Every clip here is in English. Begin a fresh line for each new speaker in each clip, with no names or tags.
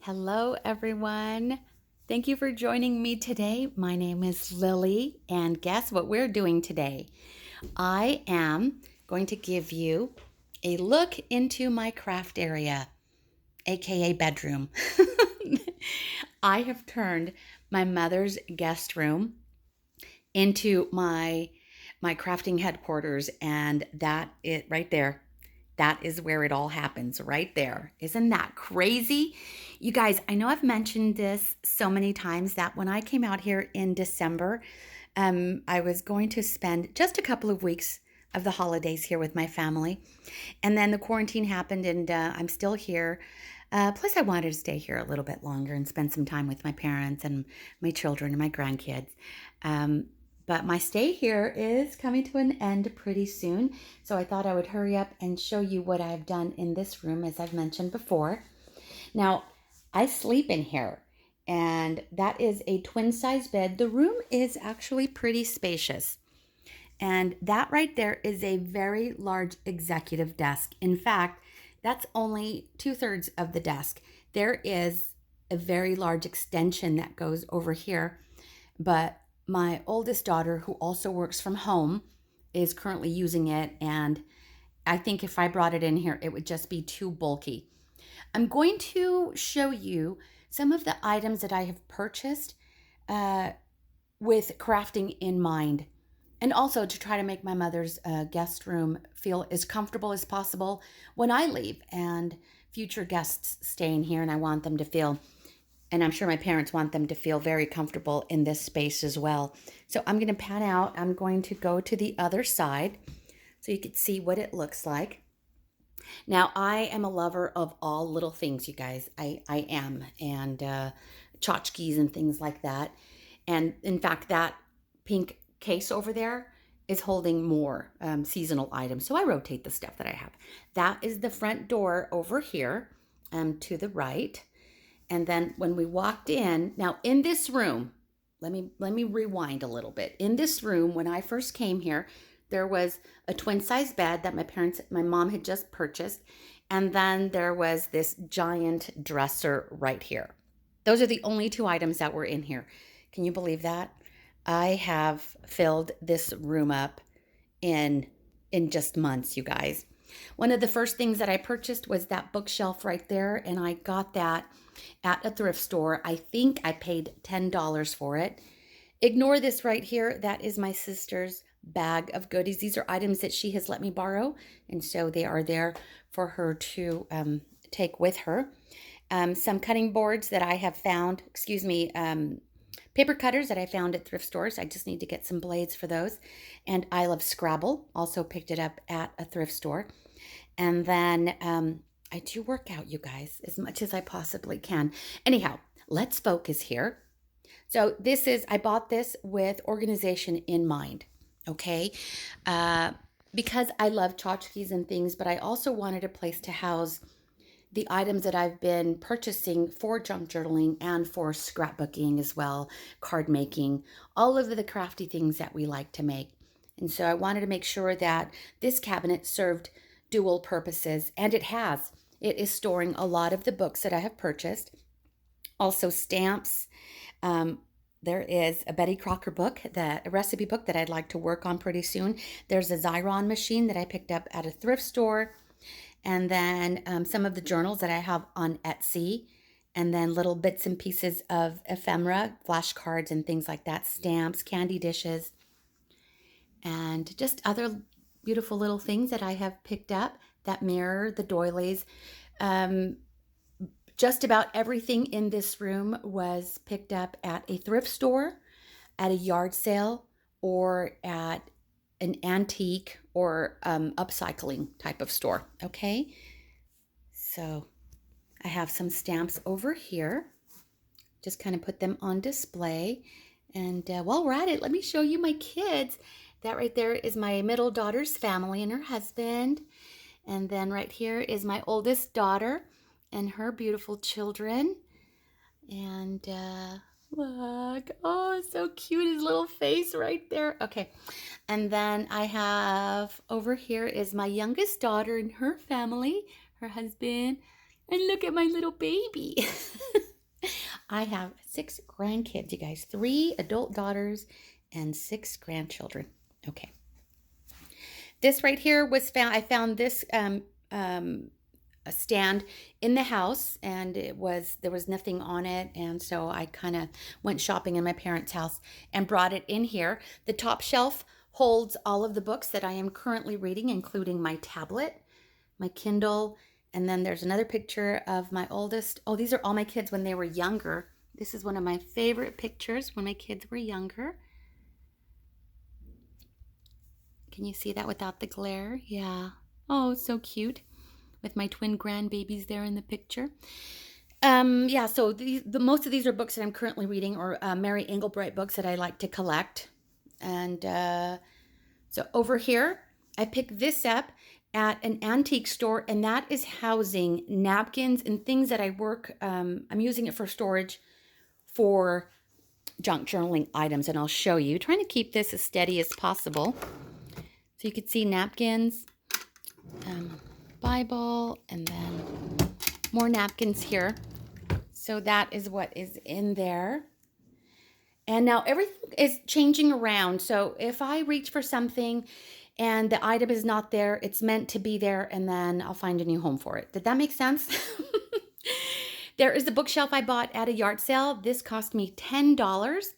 Hello, everyone. Thank you for joining me today. My name is Lily, and guess what we're doing today? I am going to give you a look into my craft area, aka bedroom. I have turned my mother's guest room into my crafting headquarters, and that it right there, that is where it all happens, right there. Isn't that crazy? You guys, I know I've mentioned this so many times that when I came out here in December, I was going to spend just a couple of weeks of the holidays here with my family. And then the quarantine happened, and I'm still here. Plus, I wanted to stay here a little bit longer and spend some time with my parents and my children and my grandkids. Um, but my stay here is coming to an end pretty soon. So I thought I would hurry up and show you what I've done in this room, as I've mentioned before. Now, I sleep in here, and that is a twin size bed. The room is actually pretty spacious. And that right there is a very large executive desk. In fact, that's only 2/3 of the desk. There is a very large extension that goes over here, but my oldest daughter, who also works from home, is currently using it. And I think if I brought it in here, it would just be too bulky. I'm going to show you some of the items that I have purchased uh, with crafting in mind, and also to try to make my mother's guest room feel as comfortable as possible when I leave and future guests staying here. And I want them to feel, and I'm sure my parents want them to feel very comfortable in this space as well. So I'm going to pan out. I'm going to go to the other side so you can see what it looks like. Now, I am a lover of all little things, you guys. I am. And tchotchkes and things like that. And in fact, that pink case over there is holding more seasonal items. So I rotate the stuff that I have. That is the front door over here to the right. And then when we walked in, now in this room, let me rewind a little bit. In this room, when I first came here, there was a twin size bed that my mom had just purchased. And then there was this giant dresser right here. Those are the only two items that were in here. Can you believe that? I have filled this room up in just months, you guys. One of the first things that I purchased was that bookshelf right there, and I got that at a thrift store. I think I paid $10 for it. Ignore this right here. That is my sister's bag of goodies. These are items that she has let me borrow, and so they are there for her to take with her. Some cutting boards that I have found, paper cutters that I found at thrift stores. I just need to get some blades for those. And I love Scrabble. Also picked it up at a thrift store. And then I do work out, you guys, as much as I possibly can. Anyhow, let's focus here. So I bought this with organization in mind, okay? Because I love tchotchkes and things, but I also wanted a place to house the items that I've been purchasing for junk journaling and for scrapbooking as well, card making, all of the crafty things that we like to make. And so I wanted to make sure that this cabinet served dual purposes, and it has. It is storing a lot of the books that I have purchased, also stamps. There is a Betty Crocker book, a recipe book that I'd like to work on pretty soon. There's a Xyron machine that I picked up at a thrift store. And then some of the journals that I have on Etsy, and then little bits and pieces of ephemera, flashcards and things like that, stamps, candy dishes, and just other beautiful little things that I have picked up. That mirror, the doilies. Just about everything in this room was picked up at a thrift store, at a yard sale, or at an antique or upcycling type of store. Okay, so I have some stamps over here. Just kind of put them on display. And while we're at it, let me show you my kids. That right there is my middle daughter's family and her husband. And then right here is my oldest daughter and her beautiful children. And look, oh, so cute, his little face right there. Okay, and then I have over here is my youngest daughter and her family, her husband, and look at my little baby. I have 6 grandkids, you guys. 3 adult daughters and 6 grandchildren. Okay. This right here was found, I found this a stand in the house, and there was nothing on it, and so I kind of went shopping in my parents' house and brought it in here. The top shelf holds all of the books that I am currently reading, including my tablet, my Kindle, and then there's another picture of my oldest. Oh, these are all my kids when they were younger. This is one of my favorite pictures when my kids were younger. Can you see that without the glare? Yeah. Oh, so cute. With my twin grandbabies there in the picture. Yeah, so the most of these are books that I'm currently reading, or Mary Engelbreit books that I like to collect. And so over here, I picked this up at an antique store, and that is housing napkins and things that I work. I'm using it for storage for junk journaling items, and I'll show you. Trying to keep this as steady as possible. So you can see napkins, Bible, and then more napkins here. So that is what is in there. And now everything is changing around. So if I reach for something and the item is not there, it's meant to be there, and then I'll find a new home for it. Did that make sense? There is a bookshelf I bought at a yard sale. This cost me $10.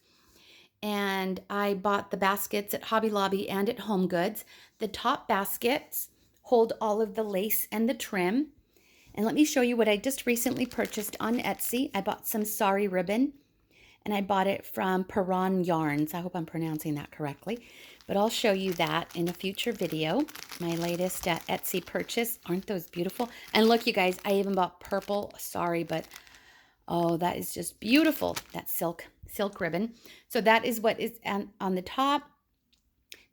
And I bought the baskets at Hobby Lobby and at Home Goods. The top baskets hold all of the lace and the trim. And let me show you what I just recently purchased on Etsy. I bought some sari ribbon, and I bought it from Perron Yarns. I hope I'm pronouncing that correctly, but I'll show you that in a future video. My latest Etsy purchase. Aren't those beautiful? And look, you guys, I even bought purple sari, but oh, that is just beautiful. That silk ribbon. So that is what is on the top.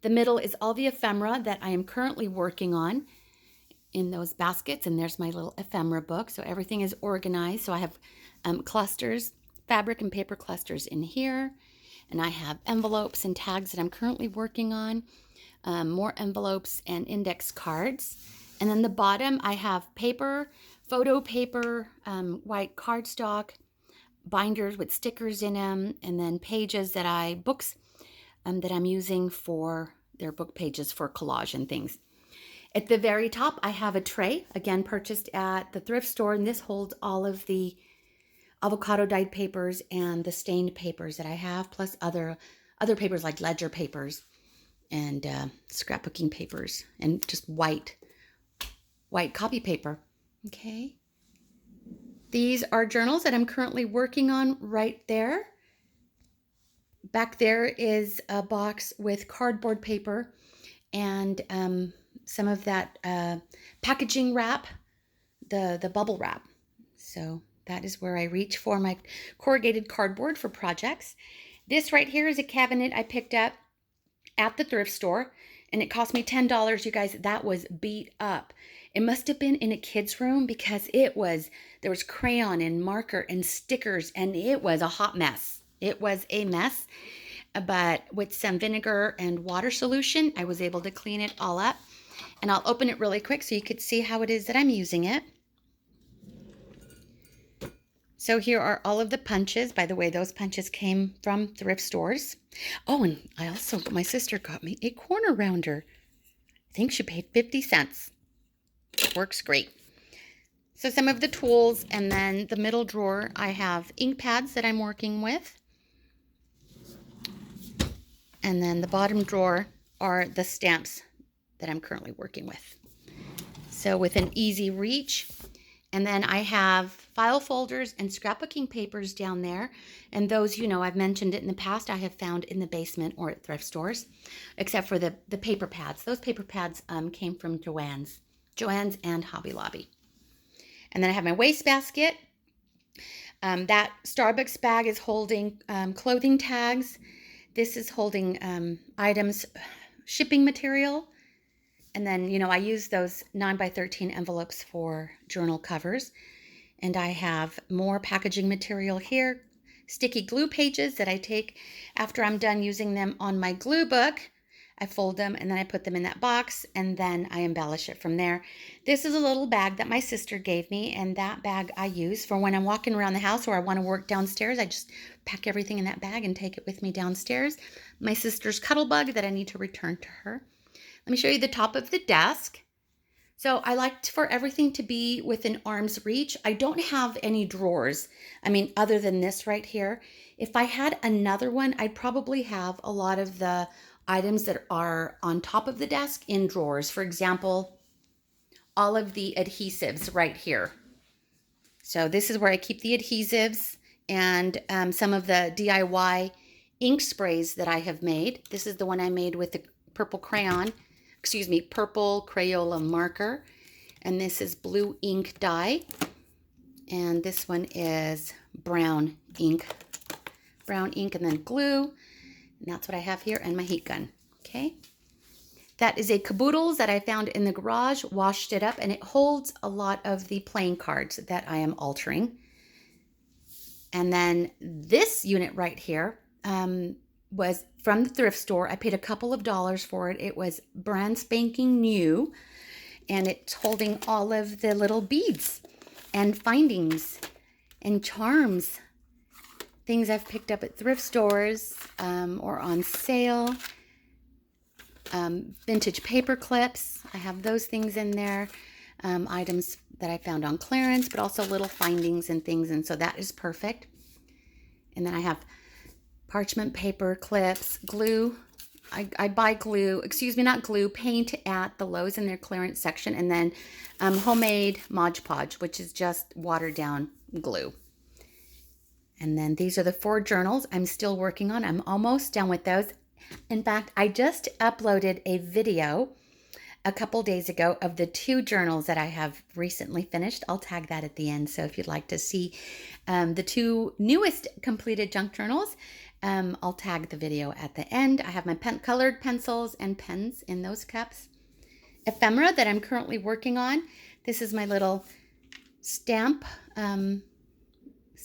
The middle is all the ephemera that I am currently working on in those baskets. And there's my little ephemera book. So everything is organized. So I have clusters, fabric and paper clusters in here. And I have envelopes and tags that I'm currently working on. More envelopes and index cards. And then the bottom, I have paper, photo paper, white cardstock, binders with stickers in them, and then pages that books that I'm using for their book pages for collage and things. At the very top, I have a tray, again purchased at the thrift store, and this holds all of the avocado dyed papers and the stained papers that I have, plus other papers like ledger papers and scrapbooking papers, and just white copy paper. Okay. These are journals that I'm currently working on right there. Back there is a box with cardboard paper and some of that packaging wrap, the bubble wrap. So that is where I reach for my corrugated cardboard for projects. This right here is a cabinet I picked up at the thrift store, and it cost me $10, you guys. That was beat up. It must have been in a kid's room because there was crayon and marker and stickers, and it was a hot mess. It was a mess, but with some vinegar and water solution, I was able to clean it all up. And I'll open it really quick so you could see how it is that I'm using it. So here are all of the punches. By the way, those punches came from thrift stores. Oh, and my sister got me a corner rounder. I think she paid 50 cents. Works great. So some of the tools, and then the middle drawer, I have ink pads that I'm working with. And then the bottom drawer are the stamps that I'm currently working with. So with an easy reach. And then I have file folders and scrapbooking papers down there. And those, I've mentioned it in the past, I have found in the basement or at thrift stores, except for the paper pads. Those paper pads came from Joann's and Hobby Lobby. And then I have my wastebasket. That Starbucks bag is holding clothing tags. This is holding items, shipping material. And then, I use those 9x13 envelopes for journal covers. And I have more packaging material here, sticky glue pages that I take after I'm done using them on my glue book. I fold them and then I put them in that box and then I embellish it from there. This is a little bag that my sister gave me, and that bag I use for when I'm walking around the house or I want to work downstairs. I just pack everything in that bag and take it with me downstairs. My sister's cuddle bug that I need to return to her. Let me show you the top of the desk. So I like for everything to be within arm's reach. I don't have any drawers. I mean, other than this right here. If I had another one, I'd probably have a lot of the items that are on top of the desk in drawers. For example, all of the adhesives right here. So this is where I keep the adhesives and some of the DIY ink sprays that I have made. This is the one I made with the purple crayon. Purple Crayola marker. And this is blue ink dye. And this one is brown ink. Brown ink and then glue. And that's what I have here, and my heat gun. Okay. That is a Caboodles that I found in the garage, washed it up, and it holds a lot of the playing cards that I am altering. And then this unit right here, was from the thrift store. I paid a couple of dollars for it. It was brand spanking new, and it's holding all of the little beads and findings and charms, things I've picked up at thrift stores or on sale. Vintage paper clips. I have those things in there. Items that I found on clearance, but also little findings and things, and so that is perfect. And then I have parchment paper clips, glue. I buy glue, not glue, paint at the Lowe's in their clearance section, and then homemade Mod Podge, which is just watered down glue. And then these are the 4 journals I'm still working on. I'm almost done with those. In fact, I just uploaded a video a couple days ago of the 2 journals that I have recently finished. I'll tag that at the end. So if you'd like to see the 2 newest completed junk journals, I'll tag the video at the end. I have my colored pencils and pens in those cups. Ephemera that I'm currently working on. This is my little stamp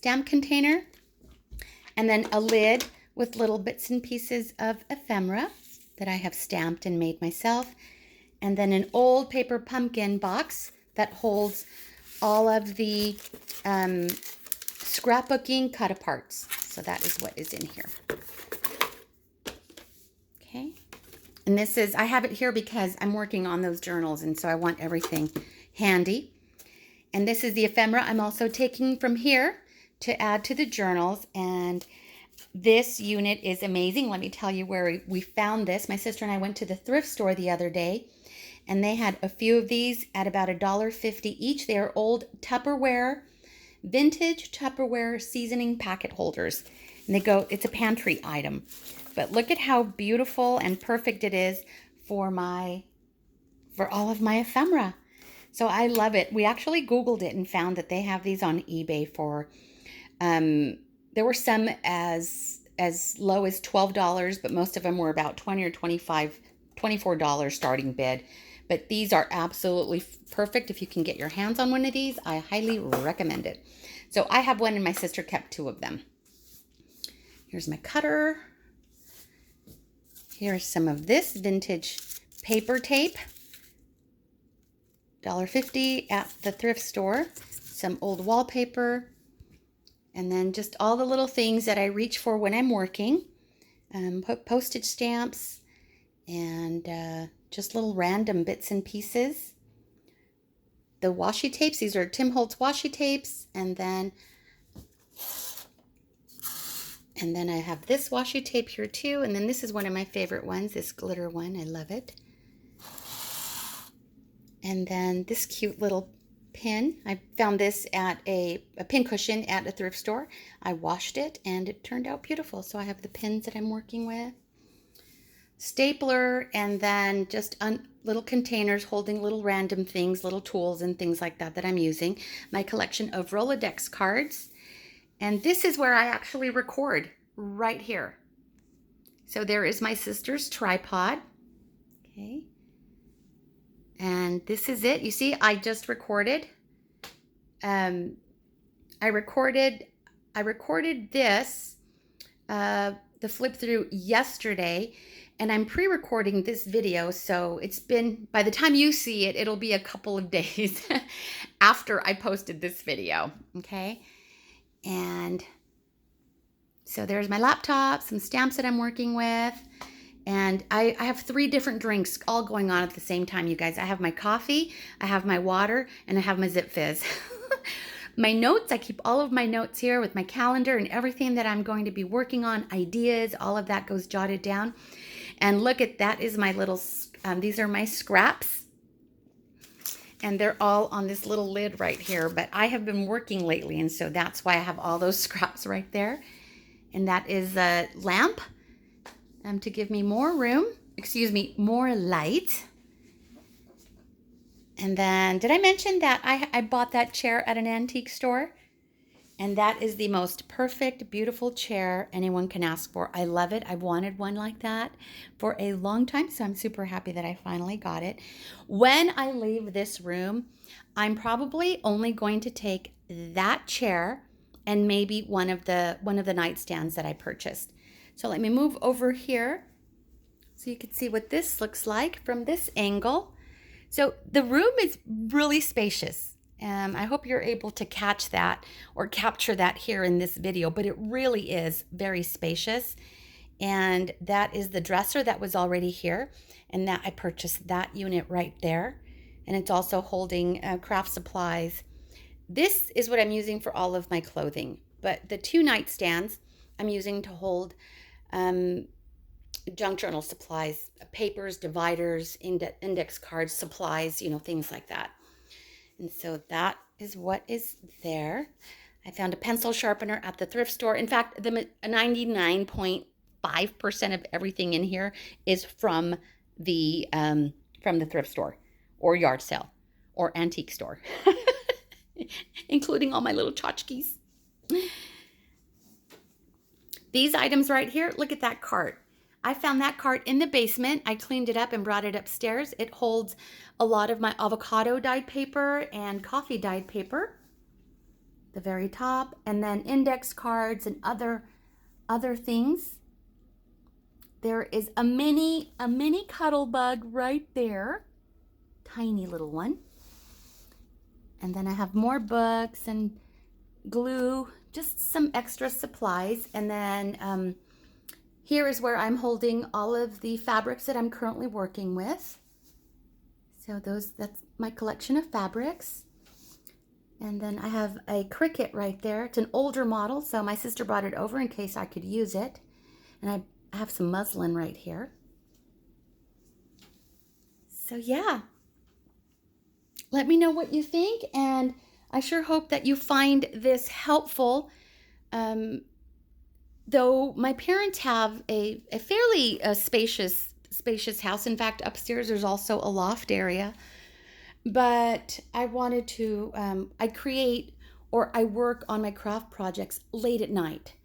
container. And then a lid with little bits and pieces of ephemera that I have stamped and made myself. And then an old paper pumpkin box that holds all of the scrapbooking cut-aparts. So that is what is in here. Okay. And this is, I have it here because I'm working on those journals, and so I want everything handy. And this is the ephemera I'm also taking from here to add to the journals. And this unit is amazing. Let me tell you where we found this. My sister and I went to the thrift store the other day, and they had a few of these at about $1.50 each. They are old Tupperware, vintage Tupperware seasoning packet holders. And it's a pantry item. But look at how beautiful and perfect it is for all of my ephemera. So I love it. We actually Googled it and found that they have these on eBay for, there were some as low as $12, but most of them were about $20 or $24 starting bid. But these are absolutely perfect. If you can get your hands on one of these, I highly recommend it. So I have one and my sister kept 2 of them. Here's my cutter. Here's some of this vintage paper tape. $1.50 at the thrift store. Some old wallpaper. And then just all the little things that I reach for when I'm working. Postage stamps and just little random bits and pieces. The washi tapes, these are Tim Holtz washi tapes. And then I have this washi tape here too. And then this is one of my favorite ones, this glitter one. I love it. And then this cute little pin. I found this at a pin cushion at a thrift store. I washed it and it turned out beautiful. So I have the pins that I'm working with. Stapler, and then just little containers holding little random things, little tools and things like that I'm using. My collection of Rolodex cards. And this is where I actually record, right here. So there is my sister's tripod. Okay. And this is it. You see, I just recorded. I recorded this, the flip through yesterday. and I'm pre-recording this video, so it's been, by the time you see it, it'll be a couple of days after I posted this video, okay? And so there's my laptop, some stamps that I'm working with, and I have 3 different drinks all going on at the same time, you guys. I have my coffee, I have my water, and I have my Zip Fizz. My notes, I keep all of my notes here with my calendar and everything that I'm going to be working on, ideas, all of that goes jotted down. And look at that is my little, these are my scraps. And they're all on this little lid right here. But I have been working lately, and so that's why I have all those scraps right there. And that is a lamp to give me more room, more light. And then, did I mention that I bought that chair at an antique store? And that is the most perfect, beautiful chair anyone can ask for. I love it. I've wanted one like that for a long time, so I'm super happy that I finally got it. When I leave this room, I'm probably only going to take that chair and maybe one of the nightstands that I purchased. So let me move over here so you can see what this looks like from this angle. So the room is really spacious. I hope you're able to catch that or capture that here in this video, but it really is very spacious. And that is the dresser that was already here, and that I purchased that unit right there. And it's also holding craft supplies. This is what I'm using for all of my clothing, but the 2 nightstands I'm using to hold junk journal supplies, papers, dividers, index cards, supplies, things like that. And so that is what is there. I found a pencil sharpener at the thrift store. In fact, the 99.5% of everything in here is from the thrift store or yard sale or antique store, including all my little tchotchkes. These items right here, look at that cart. I found that cart in the basement. I cleaned it up and brought it upstairs. It holds a lot of my avocado dyed paper and coffee dyed paper, the very top, and then index cards and other things. There is a mini cuddle bug right there, tiny little one. And then I have more books and glue, just some extra supplies, and then here is where I'm holding all of the fabrics that I'm currently working with. So that's my collection of fabrics. And then I have a Cricut right there. It's an older model, so my sister brought it over in case I could use it. And I have some muslin right here. So yeah, let me know what you think, and I sure hope that you find this helpful. Though my parents have a fairly spacious house. In fact, upstairs there's also a loft area. But I wanted to, I create or I work on my craft projects late at night.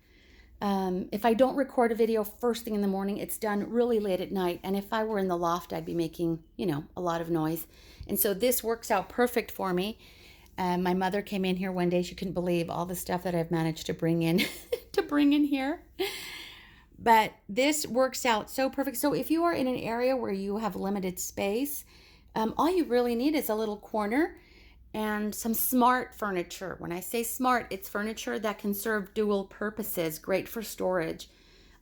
If I don't record a video first thing in the morning, it's done really late at night. And if I were in the loft, I'd be making, a lot of noise. And so this works out perfect for me. My mother came in here one day. She couldn't believe all the stuff that I've managed to bring in here. But this works out so perfect. So if you are in an area where you have limited space, all you really need is a little corner and some smart furniture. When I say smart, it's furniture that can serve dual purposes, great for storage.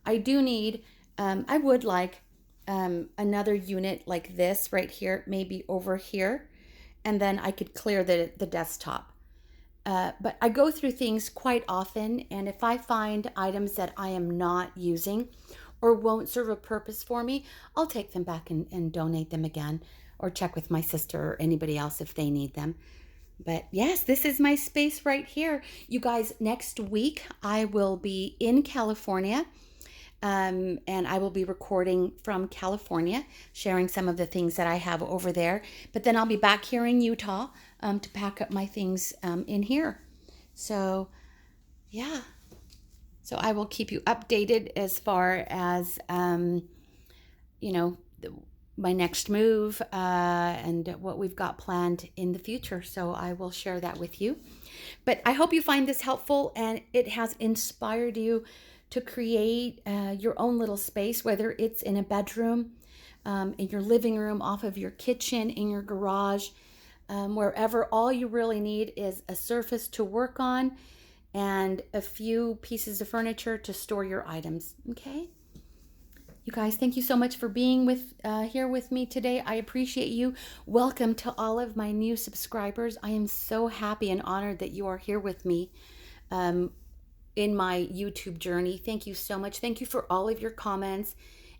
I do need, I would like another unit like this right here, maybe over here. And then I could clear the desktop. But I go through things quite often, and if I find items that I am not using or won't serve a purpose for me, I'll take them back and donate them again, or check with my sister or anybody else if they need them. But yes, this is my space right here. You guys, next week I will be in California. And I will be recording from California, sharing some of the things that I have over there. But then I'll be back here in Utah to pack up my things in here. So, yeah. So I will keep you updated as far as, my next move and what we've got planned in the future. So I will share that with you. But I hope you find this helpful and it has inspired you to create your own little space, whether it's in a bedroom, in your living room, off of your kitchen, in your garage, wherever. All you really need is a surface to work on and a few pieces of furniture to store your items. Okay? You guys, thank you so much for being here with me today. I appreciate you. Welcome to all of my new subscribers. I am so happy and honored that you are here with me in my YouTube journey. Thank you so much. Thank you for all of your comments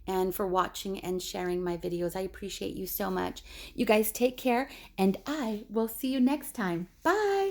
and for watching and sharing my videos. I appreciate you so much. You guys take care, and I will see you next time. Bye.